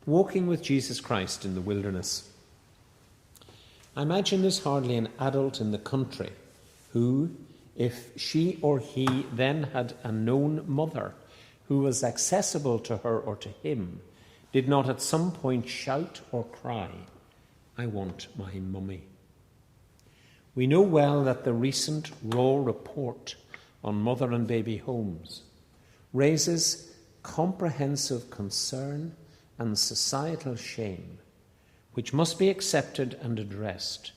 walking with Jesus Christ in the wilderness. I imagine there's hardly an adult in the country who, if she or he then had a known mother who was accessible to her or to him, did not at some point shout or cry, "I want my mummy." We know well that the recent raw report on mother and baby homes raises comprehensive concern and societal shame, which must be accepted and addressed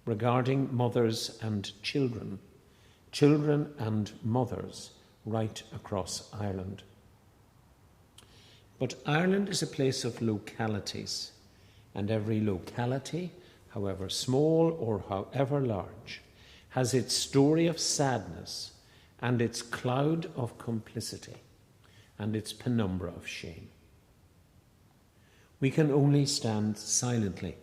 regarding mothers and children and mothers right across Ireland. But Ireland is a place of localities, and every locality, however small or however large, has its story of sadness and its cloud of complicity and its penumbra of shame. We can only stand silently,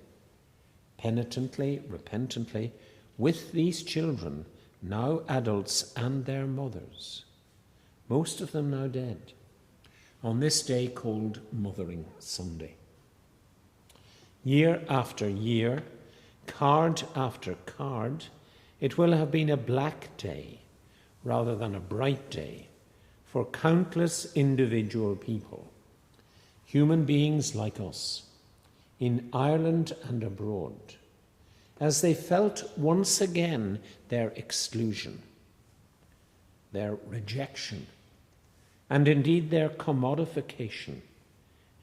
penitently, repentantly, with these children, now adults and their mothers, most of them now dead, on this day called Mothering Sunday. Year after year, card after card, it will have been a black day rather than a bright day for countless individual people, human beings like us, in Ireland and abroad, as they felt once again their exclusion, their rejection, and indeed their commodification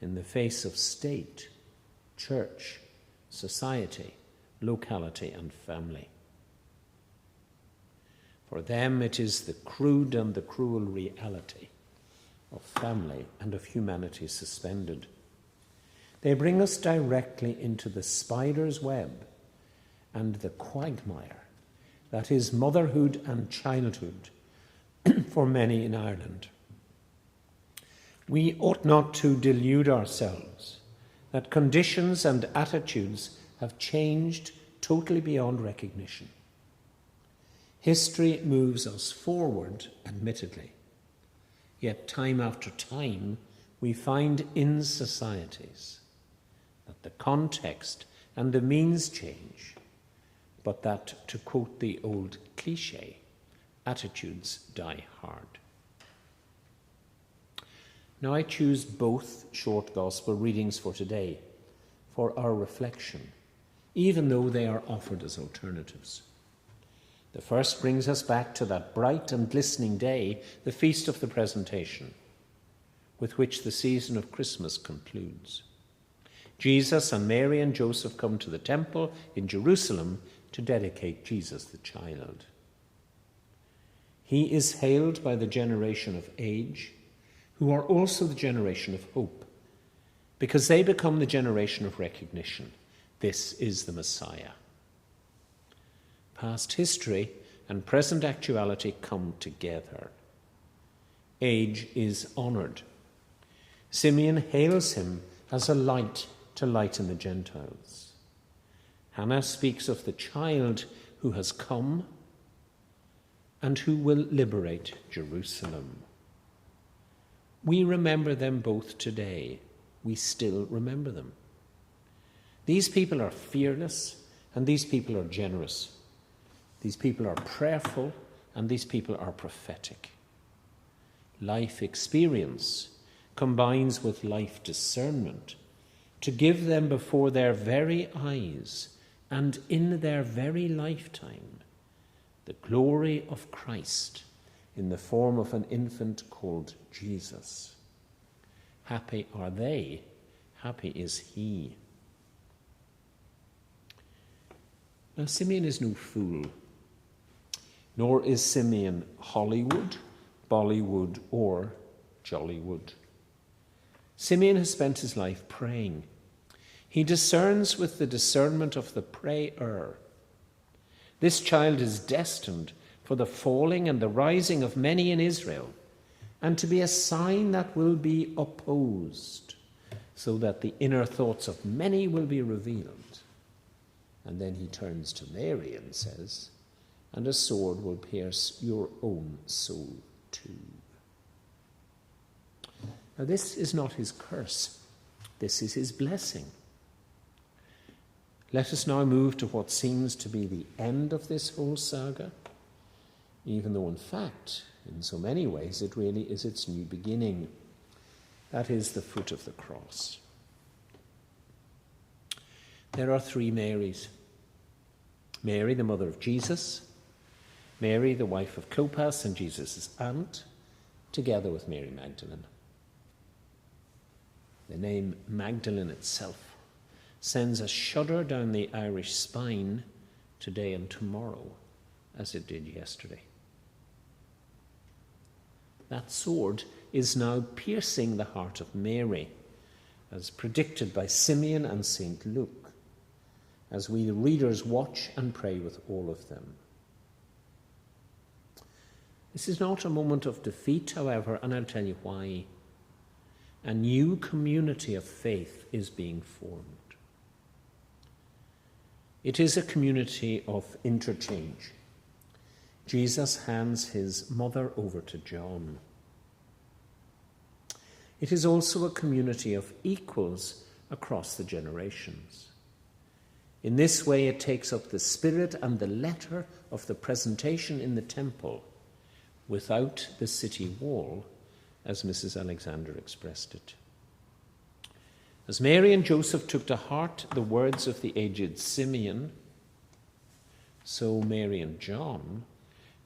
in the face of state, church, society, locality, and family. For them it is the crude and the cruel reality of family and of humanity suspended. They bring us directly into the spider's web and the quagmire that is motherhood and childhood for many in Ireland. We ought not to delude ourselves that conditions and attitudes have changed totally beyond recognition. History moves us forward, admittedly, yet time after time we find in societies that the context and the means change, but that, to quote the old cliché, attitudes die hard. Now I choose both short gospel readings for today for our reflection, even though they are offered as alternatives. The first brings us back to that bright and glistening day, the Feast of the Presentation, with which the season of Christmas concludes. Jesus and Mary and Joseph come to the temple in Jerusalem to dedicate Jesus the child. He is hailed by the generation of age, who are also the generation of hope, because they become the generation of recognition. This is the Messiah. Past history and present actuality come together. Age is honoured. Simeon hails him as a light to lighten the Gentiles. Hannah speaks of the child who has come and who will liberate Jerusalem. We remember them both today. We still remember them. These people are fearless and these people are generous. These people are prayerful and these people are prophetic. Life experience combines with life discernment to give them before their very eyes and in their very lifetime the glory of Christ in the form of an infant called Jesus. Happy are they, happy is he. Now, Simeon is no fool, nor is Simeon Hollywood, Bollywood, or Jollywood. Simeon has spent his life praying. He discerns with the discernment of the prayer. This child is destined for the falling and the rising of many in Israel, and to be a sign that will be opposed, so that the inner thoughts of many will be revealed. And then he turns to Mary and says, "And a sword will pierce your own soul too." Now this is not his curse. This is his blessing. Let us now move to what seems to be the end of this whole saga, even though in fact, in so many ways, it really is its new beginning. That is the foot of the cross. There are three Marys. Mary, the mother of Jesus, Mary, the wife of Clopas and Jesus' aunt, together with Mary Magdalene. The name Magdalene itself sends a shudder down the Irish spine today and tomorrow, as it did yesterday. That sword is now piercing the heart of Mary, as predicted by Simeon and St. Luke, as we, the readers, watch and pray with all of them. This is not a moment of defeat, however, and I'll tell you why. A new community of faith is being formed. It is a community of interchange. Jesus hands his mother over to John. It is also a community of equals across the generations. In this way, it takes up the spirit and the letter of the presentation in the temple without the city wall, as Mrs. Alexander expressed it. As Mary and Joseph took to heart the words of the aged Simeon, so Mary and John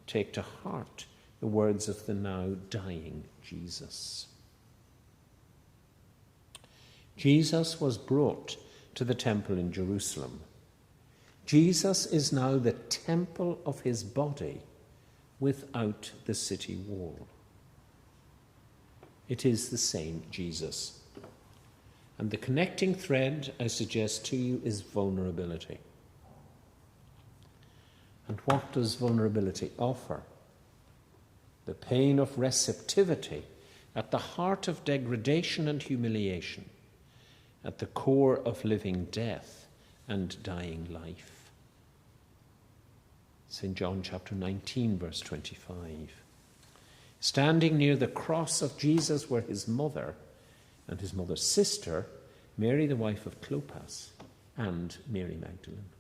take to heart the words of the now dying Jesus. Jesus was brought to the temple in Jerusalem. Jesus is now the temple of his body without the city wall. It is the same Jesus. And the connecting thread, I suggest to you, is vulnerability. And what does vulnerability offer? The pain of receptivity at the heart of degradation and humiliation, at the core of living death and dying life. St. John chapter 19, verse 25. Standing near the cross of Jesus were his mother and his mother's sister, Mary, the wife of Clopas, and Mary Magdalene.